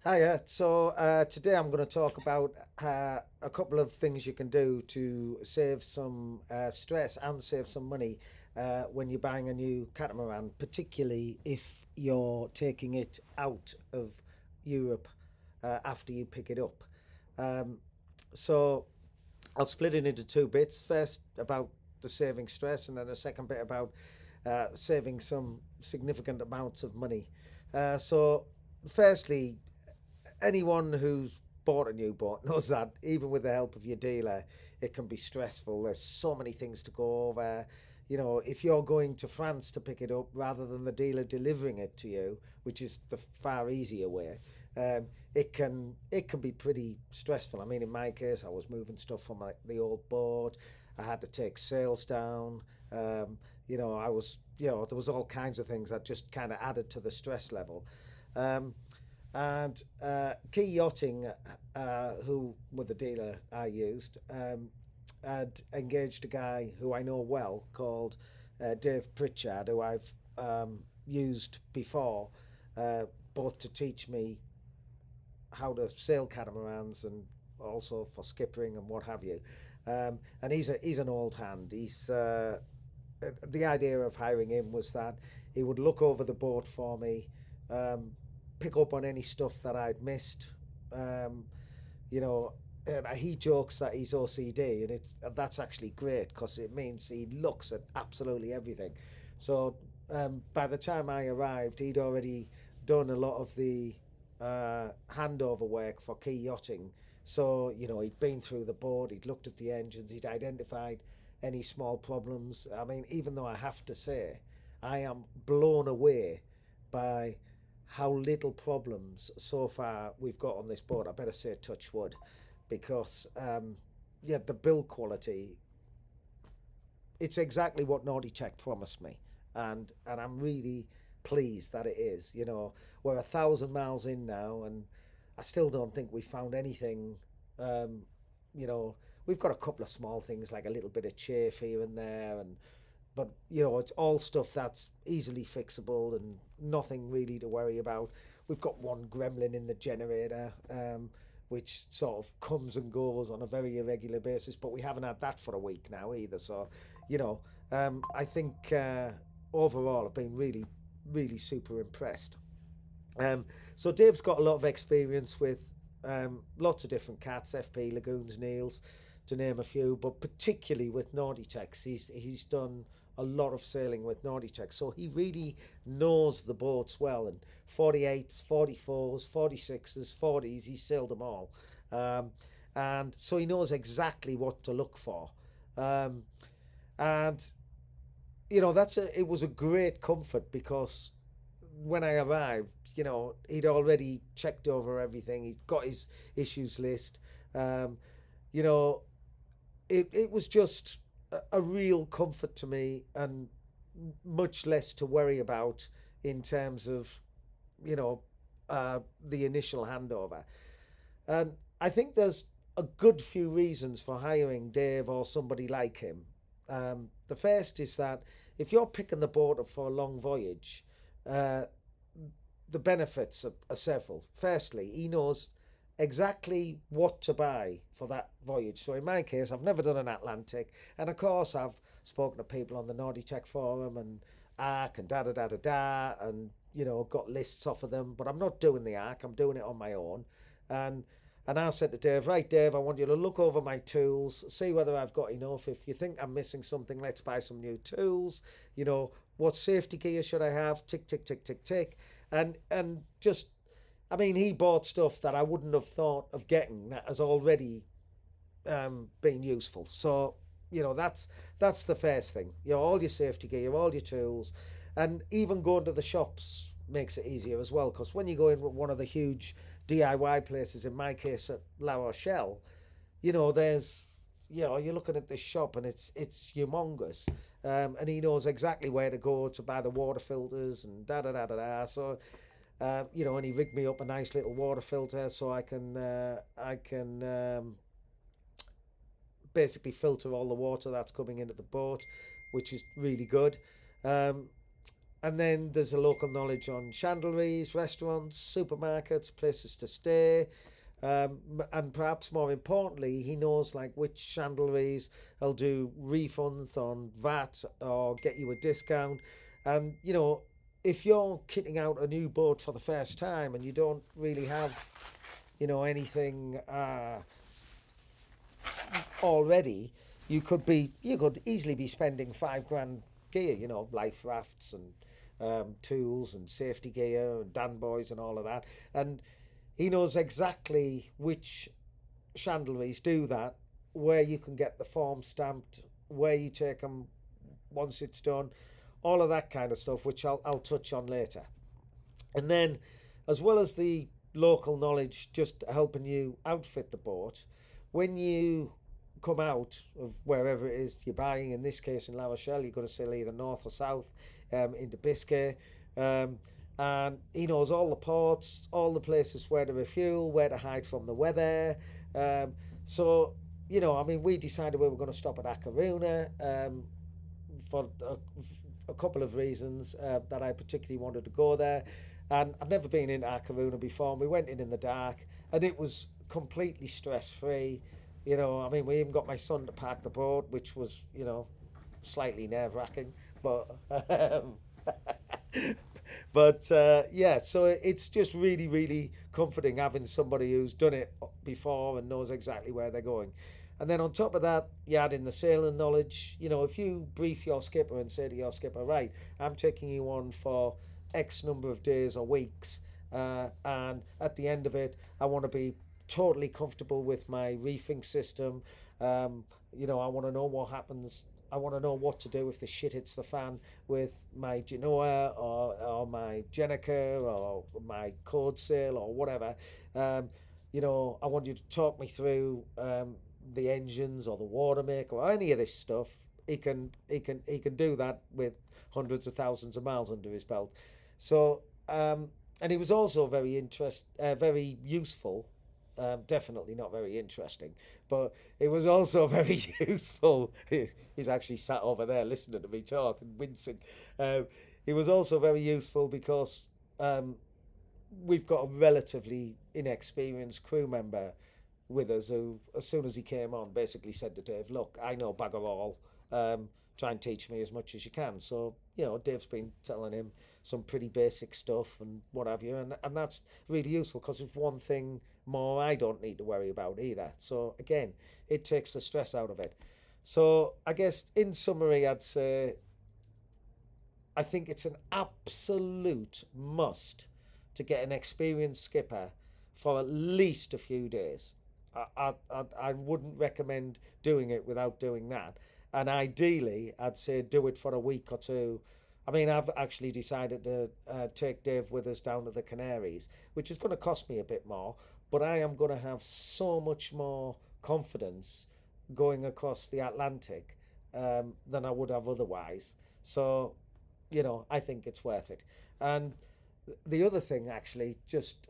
Hiya. Today I'm going to talk about a couple of things you can do to save some stress and save some money when you're buying a new catamaran, particularly if you're taking it out of Europe after you pick it up. Um, so I'll split it into two bits. First, about the saving stress, and then a second bit about saving some significant amounts of money. Firstly, anyone who's bought a new boat knows that even with the help of your dealer, it can be stressful. There's so many things to go over. You know, if you're going to France to pick it up rather than the dealer delivering it to you, which is the far easier way, it can be pretty stressful. I mean, in my case, I was moving stuff from the old boat. I had to take sails down. There was all kinds of things that just kind of added to the stress level. Um, and Key Yachting, who were the dealer I used, had engaged a guy who I know well called Dave Pritchard, who I've used before, uh, both to teach me how to sail catamarans and also for skippering and what have you. And he's an old hand. The idea of hiring him was that he would look over the boat for me, um, pick up on any stuff that I'd missed. Um, you know, and he jokes that he's OCD, and that's actually great because it means he looks at absolutely everything. So by the time I arrived, he'd already done a lot of the handover work for Key Yachting. So he'd been through the board, he'd looked at the engines, he'd identified any small problems. I mean, even though I have to say, I am blown away by how little problems so far we've got on this boat. I better say touch wood, because yeah, the build quality, it's exactly what Naughty Tech promised me, and I'm really pleased that it is. We're 1,000 miles in now, and I still don't think we found anything. Um, you know, we've got a couple of small things like a little bit of chafe here and there, and but it's all stuff that's easily fixable and nothing really to worry about. We've got one gremlin in the generator, which sort of comes and goes on a very irregular basis, but we haven't had that for a week now either. So, I think overall I've been really, really super impressed. Um, so Dave's got a lot of experience with lots of different cats, FP, Lagoons, Neils, to name a few, but particularly with Naughty Tex. He's done a lot of sailing with Naughty Tex, so he really knows the boats well. And 48s, 44s, 46s, 40s, he's sailed them all. Um, and so he knows exactly what to look for. Um, and it was a great comfort because when I arrived, he'd already checked over everything. He'd got his issues list. Um, you know, it was just a real comfort to me, and much less to worry about in terms of, you know, the initial handover. And I think there's a good few reasons for hiring Dave or somebody like him. The first is that if you're picking the boat up for a long voyage, uh, the benefits are several. Firstly, he knows exactly what to buy for that voyage. So in my case, I've never done an Atlantic, and of course I've spoken to people on the Naughty Tech forum and ARC and da da da da da, and got lists off of them. But I'm not doing the ARC. I'm doing it on my own, and I said to Dave, right, Dave, I want you to look over my tools, see whether I've got enough. If you think I'm missing something, let's buy some new tools. What safety gear should I have? Tick, tick, tick, tick, tick. And just, I mean, he bought stuff that I wouldn't have thought of getting that has already been useful. So, that's the first thing. All your safety gear, all your tools, and even going to the shops makes it easier as well. Because when you go in with one of the huge DIY places, in my case at La Rochelle, there's you're looking at this shop and it's humongous, and he knows exactly where to go to buy the water filters and da da da da da. So and he rigged me up a nice little water filter so I can basically filter all the water that's coming into the boat, which is really good. Um, And then there's a local knowledge on chandleries, restaurants, supermarkets, places to stay. And perhaps more importantly, he knows like which chandleries will do refunds on VAT or get you a discount. And, you know, if you're kitting out a new boat for the first time and you don't really have, you know, anything already, you could easily be spending 5 grand gear, you know, life rafts and tools and safety gear and Dan boys and all of that. And he knows exactly which chandleries do that, where you can get the form stamped, where you take them once it's done, all of that kind of stuff, which I'll touch on later. And then, as well as the local knowledge just helping you outfit the boat, when you come out of wherever it is you're buying, in this case in La Rochelle, you're going to sail either north or south into Biscay. And he knows all the ports, all the places where to refuel, where to hide from the weather. So, you know, I mean, we decided we were going to stop at A Coruña for a couple of reasons that I particularly wanted to go there. And I've never been in A Coruña before. And we went in the dark, and it was completely stress-free. You know, I mean, we even got my son to park the boat, which was, you know, slightly nerve-wracking. But yeah, so it's just really, really comforting having somebody who's done it before and knows exactly where they're going. And then on top of that, you add in the sailing knowledge. You know, if you brief your skipper and say to your skipper, right, I'm taking you on for X number of days or weeks, and at the end of it, I want to be totally comfortable with my reefing system. You know, I want to know what happens. I want to know what to do if the shit hits the fan with my Genoa or my Jenica or my code sail or whatever. You know, I want you to talk me through the engines or the water maker or any of this stuff. He can do that with hundreds of thousands of miles under his belt. So and he was also very useful. Definitely not very interesting, but it was also very useful. He's actually sat over there listening to me talk and wincing. It was also very useful because we've got a relatively inexperienced crew member with us who, as soon as he came on, basically said to Dave, look, I know bugger all. Try and teach me as much as you can. So, you know, Dave's been telling him some pretty basic stuff and what have you. And that's really useful because it's one thing more I don't need to worry about either. So, again, it takes the stress out of it. So, I guess in summary, I'd say I think it's an absolute must to get an experienced skipper for at least a few days. I wouldn't recommend doing it without doing that. And ideally, I'd say do it for a week or two. I mean, I've actually decided to take Dave with us down to the Canaries, which is going to cost me a bit more, but I am going to have so much more confidence going across the Atlantic than I would have otherwise. So, you know, I think it's worth it. And the other thing, actually, just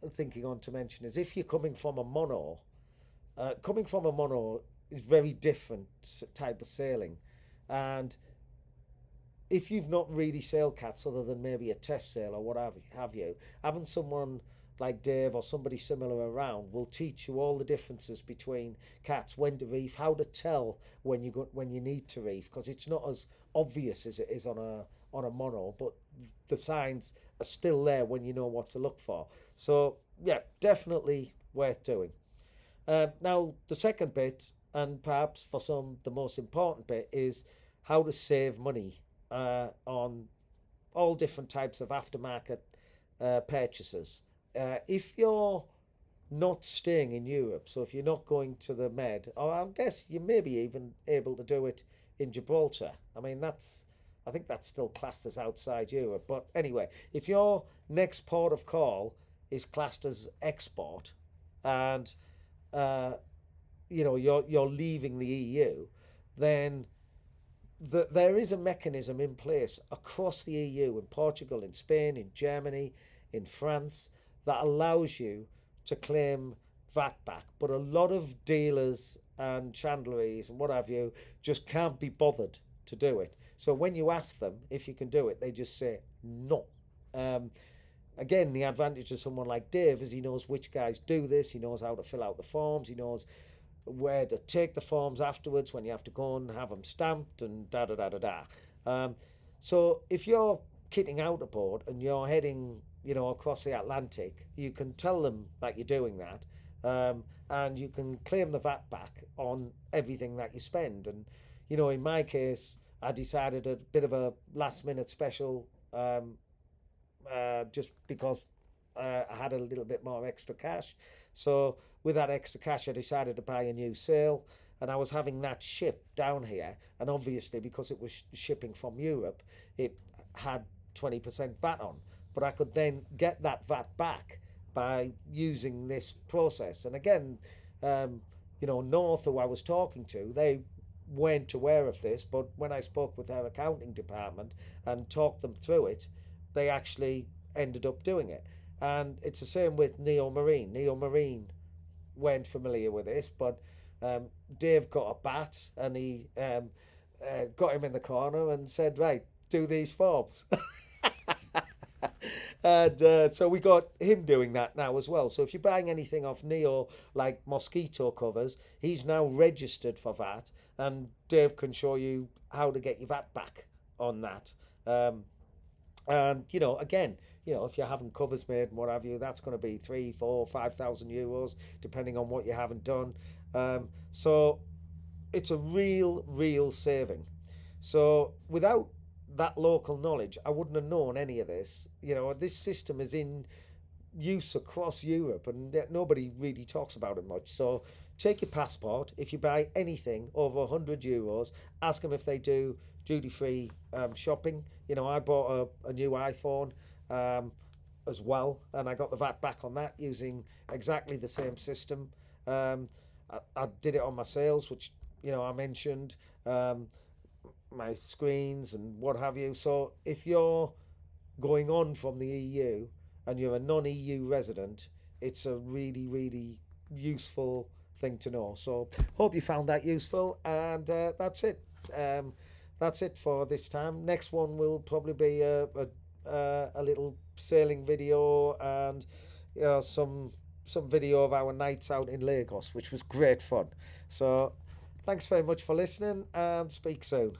thinking on to mention is if you're coming from a mono is very different type of sailing. And if you've not really sailed cats other than maybe a test sail or what have you, having someone like Dave or somebody similar around will teach you all the differences between cats, when to reef, how to tell when you need to reef, because it's not as obvious as it is on a mono, but the signs are still there when you know what to look for. So yeah, definitely worth doing. Now the second bit, and perhaps for some the most important bit, is how to save money on all different types of aftermarket purchases. If you're not staying in Europe, so if you're not going to the Med, or I guess you may be even able to do it in Gibraltar. I mean, I think that's still classed as outside Europe. But anyway, if your next port of call is classed as export, and you know you're leaving the EU, then there is a mechanism in place across the EU, in Portugal, in Spain, in Germany, in France, that allows you to claim VAT back. But a lot of dealers and chandleries and what have you just can't be bothered to do it. So when you ask them if you can do it, they just say no. Um, Again, the advantage of someone like Dave is he knows which guys do this, he knows how to fill out the forms, he knows where to take the forms afterwards when you have to go and have them stamped and da da da da da. So if you're kitting out a boat and you're heading, across the Atlantic, you can tell them that you're doing that, and you can claim the VAT back on everything that you spend. And in my case, I decided a bit of a last minute special, just because I had a little bit more extra cash. So with that extra cash, I decided to buy a new sail, and I was having that shipped down here. And obviously, because it was shipping from Europe, it had 20% VAT on. But I could then get that VAT back by using this process. And again, North, who I was talking to, they weren't aware of this, but when I spoke with their accounting department and talked them through it, they actually ended up doing it. And it's the same with Neo Marine. Neo Marine weren't familiar with this, but Dave got a bat, and he got him in the corner and said, right, do these forms. And so we got him doing that now as well. So if you're buying anything off Neo, like mosquito covers, he's now registered for VAT, and Dave can show you how to get your VAT back on that. And again, if you're having covers made and what have you, that's going to be 3, 4, 5,000 euros, depending on what you haven't done. So it's a real saving. So without that local knowledge, I wouldn't have known any of this. This system is in use across Europe, and nobody really talks about it much. So take your passport. If you buy anything over 100 euros, ask them if they do duty-free shopping. I bought a new iPhone as well, and I got the VAT back on that using exactly the same system. I did it on my sales, which I mentioned, my screens and what have you. So if you're going on from the EU and you're a non-EU resident, it's a really useful thing to know. So hope you found that useful, and that's it. That's it for this time. Next one will probably be a little sailing video, and some video of our nights out in Lagos, which was great fun. So thanks very much for listening, and speak soon.